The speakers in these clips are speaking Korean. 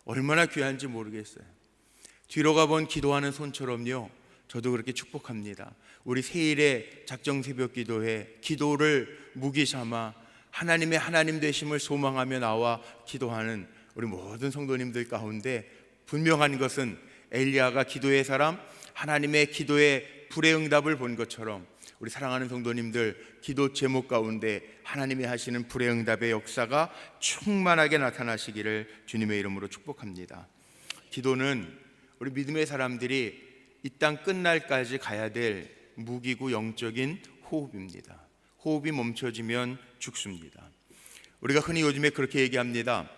얼마나 귀한지 모르겠어요. 뒤로 가본 기도하는 손처럼요, 저도 그렇게 축복합니다. 우리 세일의 작정 새벽 기도회, 기도를 무기 삼아 하나님의 하나님 되심을 소망하며 나와 기도하는 우리 모든 성도님들 가운데 분명한 것은 엘리야가 기도의 사람, 하나님의 기도의 불의 응답을 본 것처럼 우리 사랑하는 성도님들 기도 제목 가운데 하나님이 하시는 불의 응답의 역사가 충만하게 나타나시기를 주님의 이름으로 축복합니다. 기도는 우리 믿음의 사람들이 이 땅 끝날까지 가야 될 무기고 영적인 호흡입니다. 호흡이 멈춰지면 죽습니다. 우리가 흔히 요즘에 그렇게 얘기합니다.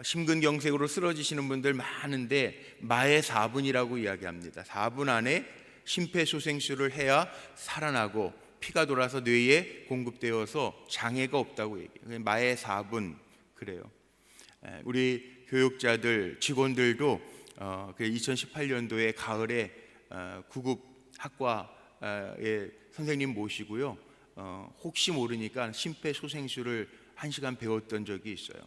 심근경색으로 쓰러지시는 분들 많은데 마의 4분이라고 이야기합니다. 4분 안에 심폐소생술을 해야 살아나고 피가 돌아서 뇌에 공급되어서 장애가 없다고 얘기해요. 마의 4분 그래요. 우리 교육자들, 직원들도 2018년도에 가을에 구급 학과에 선생님 모시고요, 혹시 모르니까 심폐소생술을 1시간 배웠던 적이 있어요.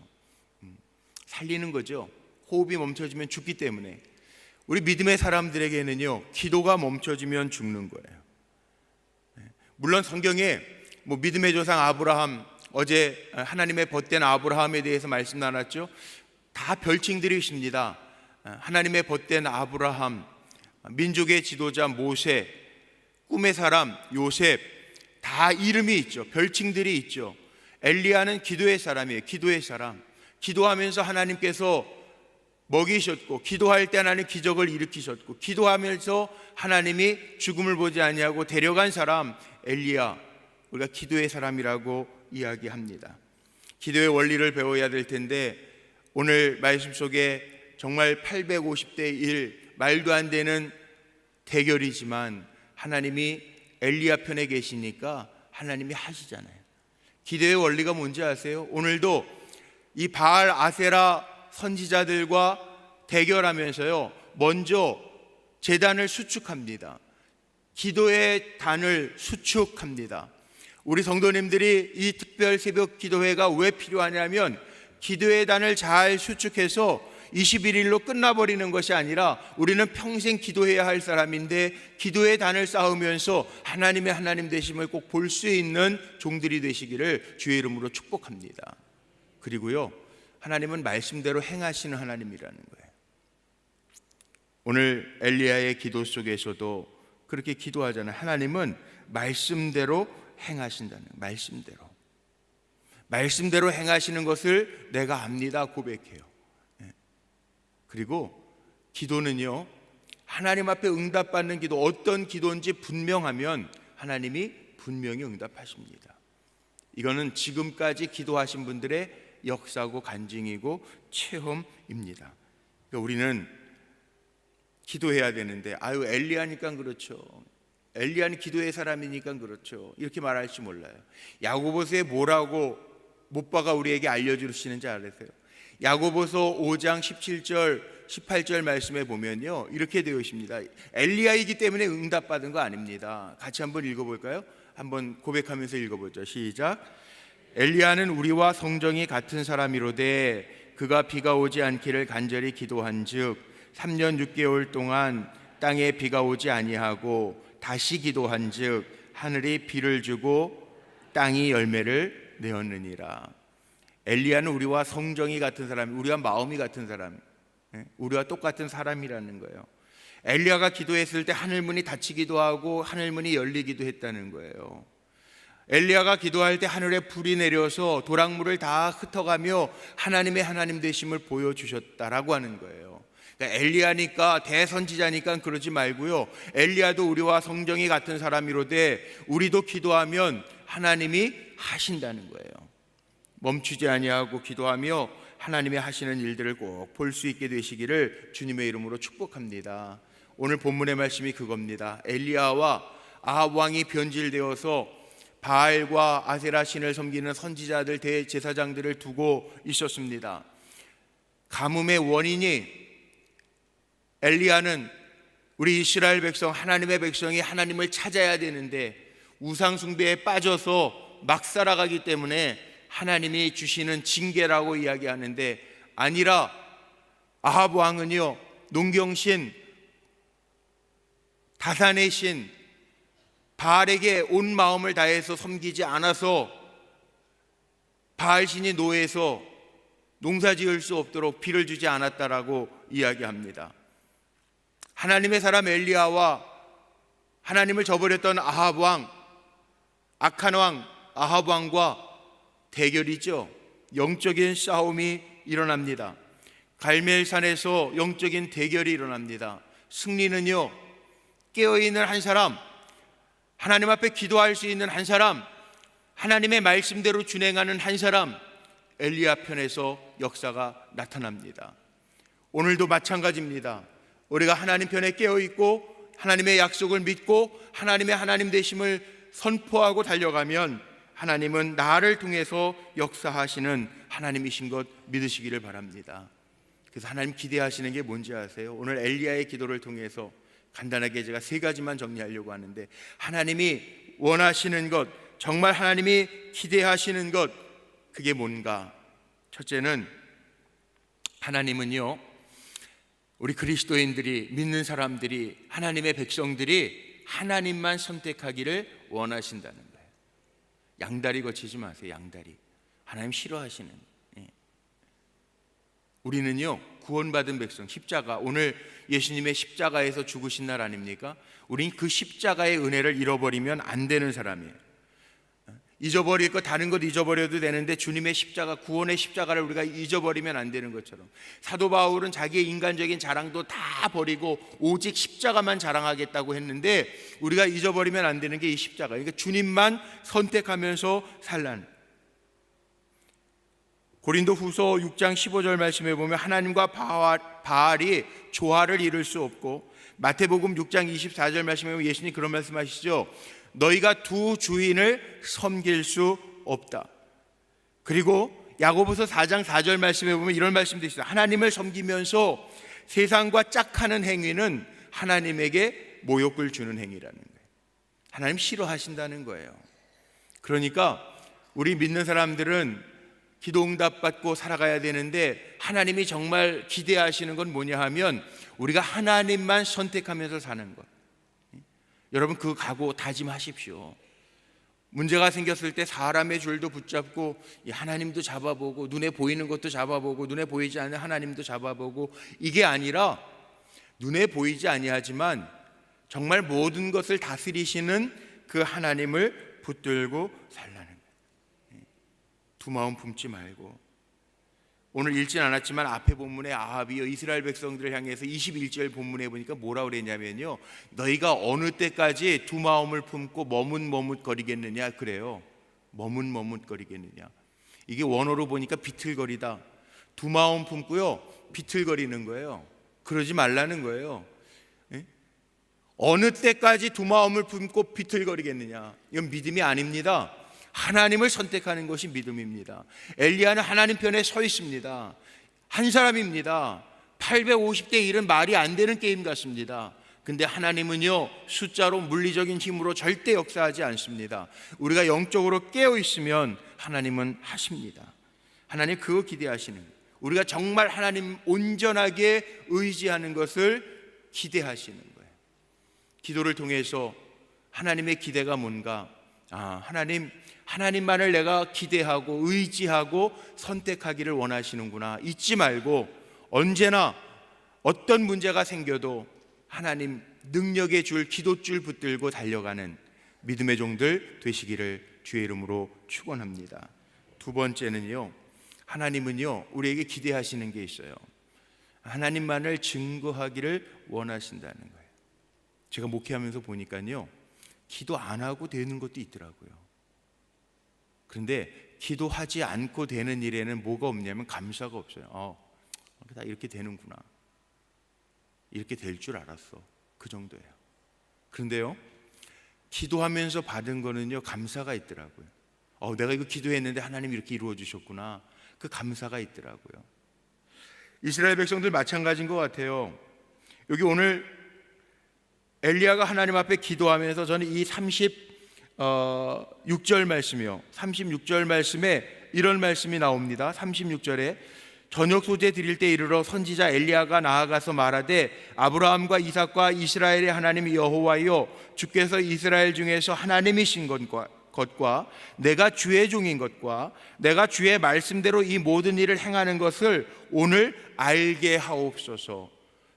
살리는 거죠. 호흡이 멈춰지면 죽기 때문에. 우리 믿음의 사람들에게는요, 기도가 멈춰지면 죽는 거예요. 물론 성경에 믿음의 조상 아브라함, 어제 하나님의 벗된 아브라함에 대해서 말씀 나눴죠. 다 별칭들이 있습니다. 하나님의 벗된 아브라함, 민족의 지도자 모세, 꿈의 사람 요셉, 다 이름이 있죠. 별칭들이 있죠. 엘리야는 기도의 사람이에요. 기도의 사람. 기도하면서 하나님께서 먹이셨고, 기도할 때 하나님 기적을 일으키셨고, 기도하면서 하나님이 죽음을 보지 아니하고 데려간 사람 엘리야, 우리가 기도의 사람이라고 이야기합니다. 기도의 원리를 배워야 될 텐데, 오늘 말씀 속에 정말 850대 1, 말도 안 되는 대결이지만 하나님이 엘리야 편에 계시니까 하나님이 하시잖아요. 기도의 원리가 뭔지 아세요? 오늘도 이 바알 아세라 선지자들과 대결하면서요, 먼저 제단을 수축합니다. 기도의 단을 수축합니다. 우리 성도님들이 이 특별 새벽 기도회가 왜 필요하냐면, 기도의 단을 잘 수축해서 21일로 끝나버리는 것이 아니라 우리는 평생 기도해야 할 사람인데, 기도의 단을 쌓으면서 하나님의 하나님 되심을 꼭 볼 수 있는 종들이 되시기를 주의 이름으로 축복합니다. 그리고요, 하나님은 말씀대로 행하시는 하나님이라는 거예요. 오늘 엘리야의 기도 속에서도 그렇게 기도하잖아요. 하나님은 말씀대로 행하신다는 거예요. 말씀대로 행하시는 것을 내가 압니다 고백해요. 그리고 기도는요, 하나님 앞에 응답받는 기도, 어떤 기도인지 분명하면 하나님이 분명히 응답하십니다. 이거는 지금까지 기도하신 분들의 역사고 간증이고 체험입니다. 그러니까 우리는 기도해야 되는데, 엘리야니까 그렇죠, 엘리야는 기도의 사람이니까 그렇죠, 이렇게 말할지 몰라요. 야고보서에 뭐라고 못바가 우리에게 알려주시는지 아세요? 야고보서 5장 17절 18절 말씀에 보면요, 이렇게 되어 있습니다. 엘리야이기 때문에 응답받은 거 아닙니다. 같이 한번 읽어볼까요? 한번 고백하면서 읽어보죠. 시작. 엘리야는 우리와 성정이 같은 사람이로되 그가 비가 오지 않기를 간절히 기도한즉 3년 6개월 동안 땅에 비가 오지 아니하고 다시 기도한즉 하늘이 비를 주고 땅이 열매를 내었느니라. 엘리야는 우리와 성정이 같은 사람, 우리와 마음이 같은 사람, 우리와 똑같은 사람이라는 거예요. 엘리야가 기도했을 때 하늘문이 닫히기도 하고 하늘문이 열리기도 했다는 거예요. 엘리야가 기도할 때 하늘에 불이 내려서 도랑물을 다 흩어가며 하나님의 하나님 되심을 보여주셨다라고 하는 거예요. 그러니까 엘리야니까, 대선지자니까 그러지 말고요, 엘리야도 우리와 성정이 같은 사람이로되 우리도 기도하면 하나님이 하신다는 거예요. 멈추지 아니하고 기도하며 하나님이 하시는 일들을 꼭 볼 수 있게 되시기를 주님의 이름으로 축복합니다. 오늘 본문의 말씀이 그겁니다. 엘리야와 아합 왕이 변질되어서 바알과 아세라 신을 섬기는 선지자들, 대제사장들을 두고 있었습니다. 가뭄의 원인이, 엘리야는 우리 이스라엘 백성, 하나님의 백성이 하나님을 찾아야 되는데 우상 숭배에 빠져서 막 살아가기 때문에 하나님이 주시는 징계라고 이야기하는데, 아니라 아합 왕은요, 농경신, 다산의 신 바알에게 온 마음을 다해서 섬기지 않아서 바알신이 노해서 농사 지을 수 없도록 비를 주지 않았다라고 이야기합니다. 하나님의 사람 엘리야와 하나님을 저버렸던 아합 왕, 악한 왕 아합 왕과 대결이죠. 영적인 싸움이 일어납니다. 갈멜산에서 영적인 대결이 일어납니다. 승리는요, 깨어있는 한 사람, 하나님 앞에 기도할 수 있는 한 사람, 하나님의 말씀대로 준행하는 한 사람, 엘리야 편에서 역사가 나타납니다. 오늘도 마찬가지입니다. 우리가 하나님 편에 깨어있고 하나님의 약속을 믿고 하나님의 하나님 되심을 선포하고 달려가면 하나님은 나를 통해서 역사하시는 하나님이신 것 믿으시기를 바랍니다. 그래서 하나님 기대하시는 게 뭔지 아세요? 오늘 엘리야의 기도를 통해서 간단하게 제가 3가지만 정리하려고 하는데, 하나님이 원하시는 것, 정말 하나님이 기대하시는 것, 그게 뭔가? 첫째는 하나님은요, 우리 그리스도인들이, 믿는 사람들이, 하나님의 백성들이 하나님만 선택하기를 원하신다는 거예요. 양다리 거치지 마세요. 양다리. 하나님 싫어하시는. 우리는요, 구원받은 백성, 십자가, 오늘 예수님의 십자가에서 죽으신 날 아닙니까? 우린 그 십자가의 은혜를 잃어버리면 안 되는 사람이에요. 잊어버릴 것, 다른 것 잊어버려도 되는데 주님의 십자가, 구원의 십자가를 우리가 잊어버리면 안 되는 것처럼, 사도 바울은 자기의 인간적인 자랑도 다 버리고 오직 십자가만 자랑하겠다고 했는데, 우리가 잊어버리면 안 되는 게 이 십자가. 그러니까 주님만 선택하면서 살라는. 고린도 후서 6장 15절 말씀에 보면 하나님과 바알이 조화를 이룰 수 없고, 마태복음 6장 24절 말씀에 보면 예수님 그런 말씀하시죠. 너희가 두 주인을 섬길 수 없다. 그리고 야고보서 4장 4절 말씀에 보면 이런 말씀도 있어요. 하나님을 섬기면서 세상과 짝하는 행위는 하나님에게 모욕을 주는 행위라는 거예요. 하나님 싫어하신다는 거예요. 그러니까 우리 믿는 사람들은 기도 응답 받고 살아가야 되는데, 하나님이 정말 기대하시는 건 뭐냐 하면 우리가 하나님만 선택하면서 사는 것. 여러분, 그 각오 다짐하십시오. 문제가 생겼을 때 사람의 줄도 붙잡고 하나님도 잡아보고, 눈에 보이는 것도 잡아보고, 눈에 보이지 않는 하나님도 잡아보고, 이게 아니라 눈에 보이지 아니하지만 정말 모든 것을 다스리시는 그 하나님을 붙들고 살라는 거예요. 두 마음 품지 말고. 오늘 읽진 않았지만 앞에 본문에 아합이요 이스라엘 백성들을 향해서 21절 본문에 보니까 뭐라 그랬냐면요, 너희가 어느 때까지 두 마음을 품고 머뭇머뭇거리겠느냐 그래요. 머뭇머뭇거리겠느냐. 이게 원어로 보니까 비틀거리다. 두 마음 품고요 비틀거리는 거예요. 그러지 말라는 거예요. 어느 때까지 두 마음을 품고 비틀거리겠느냐. 이건 믿음이 아닙니다. 하나님을 선택하는 것이 믿음입니다. 엘리야는 하나님 편에 서 있습니다. 한 사람입니다. 850대 1은 말이 안 되는 게임 같습니다. 근데 하나님은요, 숫자로 물리적인 힘으로 절대 역사하지 않습니다. 우리가 영적으로 깨어 있으면 하나님은 하십니다. 하나님 그거 기대하시는 거예요. 우리가 정말 하나님 온전하게 의지하는 것을 기대하시는 거예요. 기도를 통해서 하나님의 기대가 뭔가? 하나님만을 내가 기대하고 의지하고 선택하기를 원하시는구나. 잊지 말고 언제나 어떤 문제가 생겨도 하나님 능력의 줄, 기도줄 붙들고 달려가는 믿음의 종들 되시기를 주의 이름으로 축원합니다. 두 번째는요, 하나님은요 우리에게 기대하시는 게 있어요. 하나님만을 증거하기를 원하신다는 거예요. 제가 목회하면서 보니까요, 기도 안 하고 되는 것도 있더라고요. 그런데 기도하지 않고 되는 일에는 뭐가 없냐면 감사가 없어요. 다 이렇게 되는구나. 이렇게 될 줄 알았어. 그 정도예요. 그런데요, 기도하면서 받은 거는요 감사가 있더라고요. 내가 이거 기도했는데 하나님 이렇게 이루어 주셨구나. 그 감사가 있더라고요. 이스라엘 백성들 마찬가지인 것 같아요. 여기 오늘 엘리야가 하나님 앞에 기도하면서 저는 이 36절 말씀이요, 36절 말씀에 이런 말씀이 나옵니다. 36절에 저녁 소재 드릴 때 이르러 선지자 엘리야가 나아가서 말하되 아브라함과 이삭과 이스라엘의 하나님 여호와여, 주께서 이스라엘 중에서 하나님이신 것과 내가 주의 종인 것과 내가 주의 말씀대로 이 모든 일을 행하는 것을 오늘 알게 하옵소서.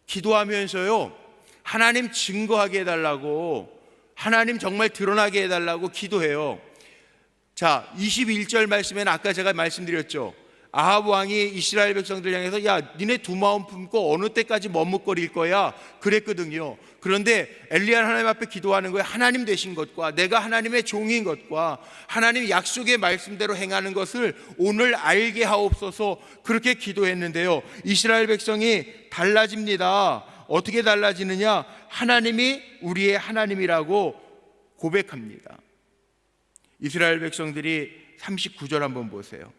기도하면서요, 하나님 증거하게 해달라고, 하나님 정말 드러나게 해달라고 기도해요. 자, 21절 말씀에는 아까 제가 말씀드렸죠. 아합 왕이 이스라엘 백성들 향해서 야, 니네 두 마음 품고 어느 때까지 머뭇거릴 거야 그랬거든요. 그런데 엘리야 하나님 앞에 기도하는 거예요. 하나님 되신 것과 내가 하나님의 종인 것과 하나님 약속의 말씀대로 행하는 것을 오늘 알게 하옵소서, 그렇게 기도했는데요, 이스라엘 백성이 달라집니다. 어떻게 달라지느냐? 하나님이 우리의 하나님이라고 고백합니다. 이스라엘 백성들이 39절 한번 보세요.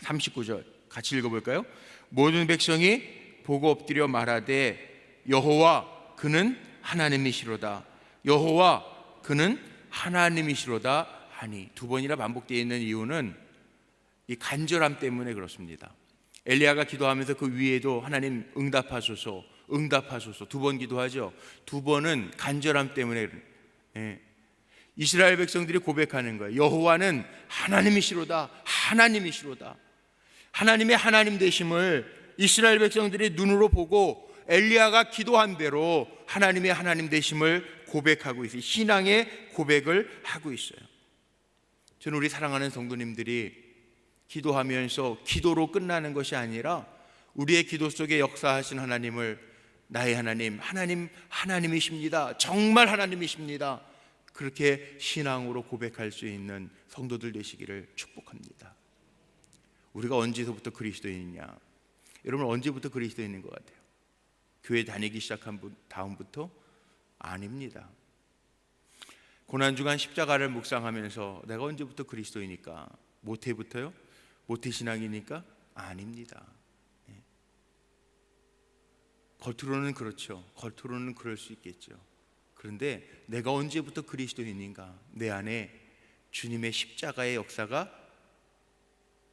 39절 같이 읽어볼까요? 모든 백성이 보고 엎드려 말하되 여호와 그는 하나님이시로다, 여호와 그는 하나님이시로다 하니. 두 번이나 반복되어 있는 이유는 이 간절함 때문에 그렇습니다. 엘리야가 기도하면서 그 위에도 하나님 응답하소서 응답하소서 두 번 기도하죠. 두 번은 간절함 때문에. 이스라엘 백성들이 고백하는 거예요. 여호와는 하나님이시로다, 하나님이시로다. 하나님의 하나님 되심을 이스라엘 백성들이 눈으로 보고 엘리야가 기도한 대로 하나님의 하나님 되심을 고백하고 있어요. 신앙의 고백을 하고 있어요. 저는 우리 사랑하는 성도님들이 기도하면서 기도로 끝나는 것이 아니라 우리의 기도 속에 역사하신 하나님을 나의 하나님, 하나님이십니다, 정말 하나님이십니다, 그렇게 신앙으로 고백할 수 있는 성도들 되시기를 축복합니다. 우리가 언제서부터 그리스도인이냐? 여러분, 언제부터 그리스도인인 것 같아요? 교회 다니기 시작한 다음부터? 아닙니다. 고난주간 십자가를 묵상하면서 내가 언제부터 그리스도이니까? 모태부터요? 모태신앙이니까? 아닙니다. 겉으로는 그렇죠. 겉으로는 그럴 수 있겠죠. 그런데 내가 언제부터 그리스도인인가? 내 안에 주님의 십자가의 역사가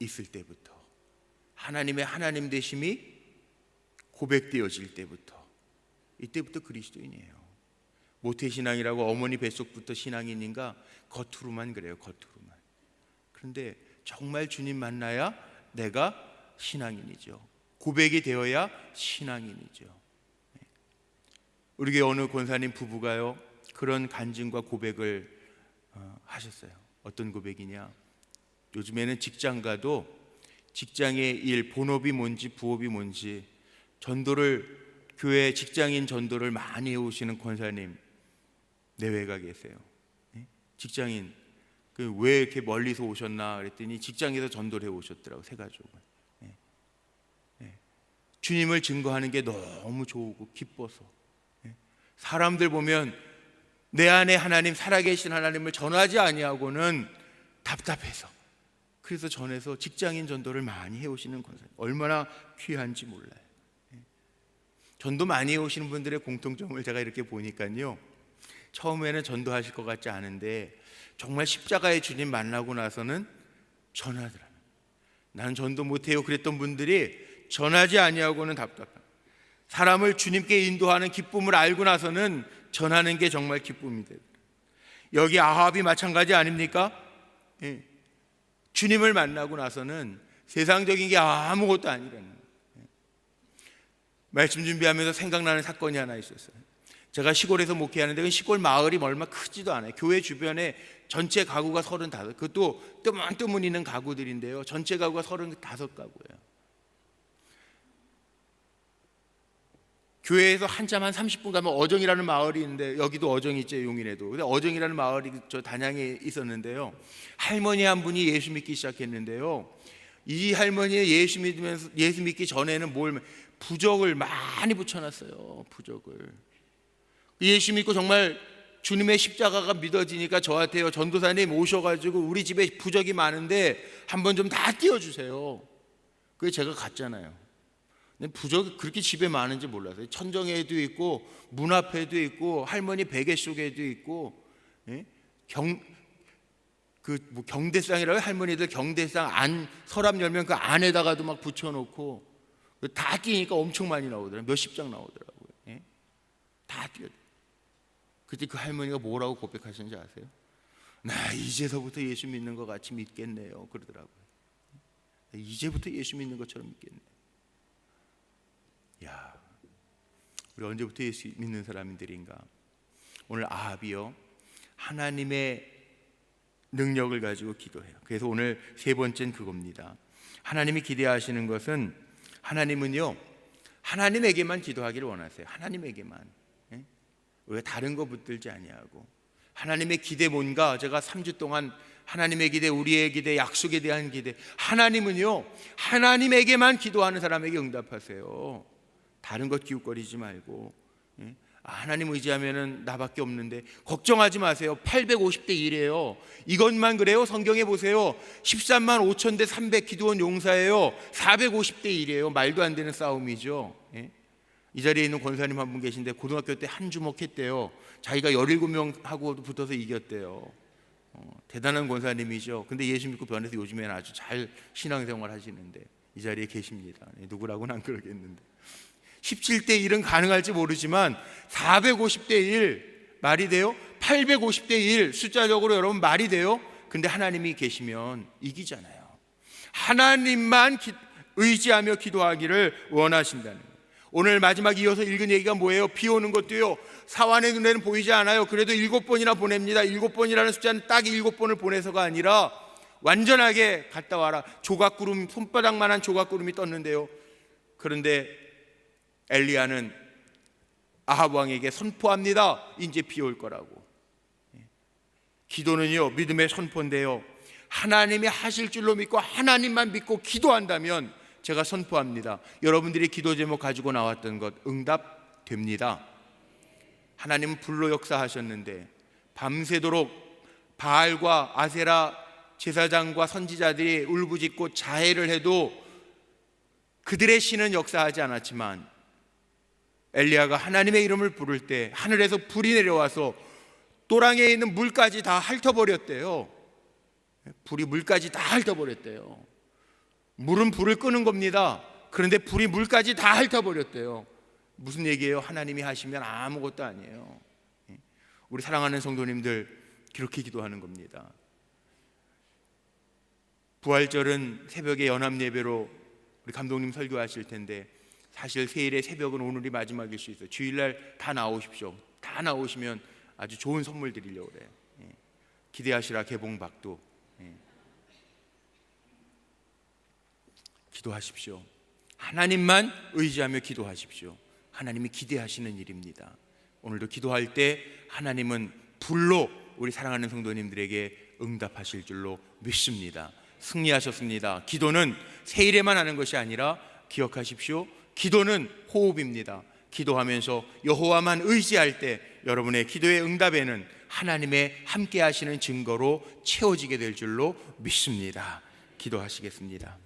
있을 때부터, 하나님의 하나님 되심이 고백되어질 때부터, 이때부터 그리스도인이에요. 모태신앙이라고 어머니 뱃속부터 신앙인인가? 겉으로만 그래요, 겉으로만. 그런데 정말 주님 만나야 내가 신앙인이죠. 고백이 되어야 신앙인이죠. 우리 교회 어느 권사님 부부가요, 그런 간증과 고백을 하셨어요. 어떤 고백이냐? 요즘에는 직장 가도 직장의 일, 본업이 뭔지 부업이 뭔지 전도를, 교회 직장인 전도를 많이 해오시는 권사님 내외가 계세요. 직장인, 왜 이렇게 멀리서 오셨나 그랬더니 직장에서 전도를 해오셨더라고, 세 가족은. 주님을 증거하는 게 너무 좋고 기뻐서, 사람들 보면 내 안에 하나님, 살아계신 하나님을 전하지 아니하고는 답답해서, 그래서 전해서 직장인 전도를 많이 해오시는 권사님, 얼마나 귀한지 몰라요. 전도 많이 해오시는 분들의 공통점을 제가 이렇게 보니까요, 처음에는 전도하실 것 같지 않은데 정말 십자가의 주님 만나고 나서는 전하더라. 나는 전도 못해요 그랬던 분들이 전하지 아니하고는 답답한, 사람을 주님께 인도하는 기쁨을 알고 나서는 전하는 게 정말 기쁨이 돼요. 여기 아합이 마찬가지 아닙니까? 주님을 만나고 나서는 세상적인 게 아무것도 아니라는 거예요. 말씀 준비하면서 생각나는 사건이 하나 있었어요. 제가 시골에서 목회하는데 그 시골 마을이 얼마 크지도 않아요. 교회 주변에 전체 가구가 35, 그것도 뜨문뜨문 있는 가구들인데요, 전체 가구가 35가구예요. 교회에서 한참 한 30분 가면 어정이라는 마을이 있는데, 여기도 어정이 있죠, 용인에도. 근데 어정이라는 마을이 저 단양에 있었는데요, 할머니 한 분이 예수 믿기 시작했는데요, 이 할머니 예수 믿기 전에는 부적을 많이 붙여놨어요. 부적을. 예수 믿고 정말 주님의 십자가가 믿어지니까 저한테요, 전도사님 오셔가지고 우리 집에 부적이 많은데 한번 좀 다 띄워주세요. 그게 제가 갔잖아요. 부적이 그렇게 집에 많은지 몰랐어요. 천정에도 있고 문 앞에도 있고 할머니 베개 속에도 있고, 그 뭐 경대상이라고, 할머니들 경대상 안 서랍 열면 그 안에다가도 막 붙여놓고 다 띄니까 엄청 많이 나오더라고요. 몇십 장 나오더라고요. 예? 다 띄어. 그때 그 할머니가 뭐라고 고백하셨는지 아세요? 나 이제서부터 예수 믿는 것 같이 믿겠네요, 그러더라고요. 이제부터 예수 믿는 것처럼 믿겠네. 야, 우리 언제부터 예수 믿는 사람들인가? 오늘 아합이요, 하나님의 능력을 가지고 기도해요. 그래서 오늘 세 번째는 그겁니다. 하나님이 기대하시는 것은, 하나님은요 하나님에게만 기도하기를 원하세요. 하나님에게만. 예? 왜 다른 거 붙들지 아니하고 하나님의 기대. 뭔가 제가 3주 동안 하나님의 기대, 우리의 기대, 약속에 대한 기대, 하나님은요 하나님에게만 기도하는 사람에게 응답하세요. 다른 것 기웃거리지 말고. 예? 하나님 의지하면은 나밖에 없는데 걱정하지 마세요. 850대 1이에요. 이것만 그래요? 성경에 보세요. 13만 5천 대 300 기드온 용사예요. 450대 1이에요. 말도 안 되는 싸움이죠. 예? 이 자리에 있는 권사님 한 분 계신데 고등학교 때 한 주먹 했대요. 자기가 17명하고 붙어서 이겼대요. 대단한 권사님이죠. 근데 예수 믿고 변해서 요즘에는 아주 잘 신앙생활 하시는데 이 자리에 계십니다. 누구라고는 안 그러겠는데 17대 1은 가능할지 모르지만 450대 1 말이 돼요? 850대 1 숫자적으로 여러분 말이 돼요? 근데 하나님이 계시면 이기잖아요. 하나님만 의지하며 기도하기를 원하신다는 거예요. 오늘 마지막 이어서 읽은 얘기가 뭐예요? 비 오는 것도요 사완의 눈에는 보이지 않아요. 그래도 7번이나 보냅니다. 7번이라는 숫자는 딱 7번을 보내서가 아니라 완전하게 갔다 와라. 조각구름, 손바닥만한 조각구름이 떴는데요. 그런데 엘리야는 아합 왕에게 선포합니다. 이제 비 올 거라고. 기도는요 믿음의 선포인데요, 하나님이 하실 줄로 믿고 하나님만 믿고 기도한다면 제가 선포합니다. 여러분들이 기도 제목 가지고 나왔던 것 응답됩니다. 하나님은 불로 역사하셨는데 밤새도록 바알과 아세라 제사장과 선지자들이 울부짖고 자해를 해도 그들의 신은 역사하지 않았지만 엘리야가 하나님의 이름을 부를 때 하늘에서 불이 내려와서 또랑에 있는 물까지 다 핥아버렸대요. 불이 물까지 다 핥아버렸대요. 물은 불을 끄는 겁니다. 그런데 불이 물까지 다 핥아버렸대요. 무슨 얘기예요? 하나님이 하시면 아무것도 아니에요. 우리 사랑하는 성도님들, 그렇게 기도하는 겁니다. 부활절은 새벽에 연합예배로 우리 감독님 설교하실 텐데 사실 세일의 새벽은 오늘이 마지막일 수 있어요. 주일날 다 나오십시오. 다 나오시면 아주 좋은 선물 드리려고 그래요. 기대하시라 개봉박도. 기도하십시오. 하나님만 의지하며 기도하십시오. 하나님이 기대하시는 일입니다. 오늘도 기도할 때 하나님은 불로 우리 사랑하는 성도님들에게 응답하실 줄로 믿습니다. 승리하셨습니다. 기도는 세일에만 하는 것이 아니라 기억하십시오. 기도는 호흡입니다. 기도하면서 여호와만 의지할 때 여러분의 기도의 응답에는 하나님의 함께 하시는 증거로 채워지게 될 줄로 믿습니다. 기도하시겠습니다.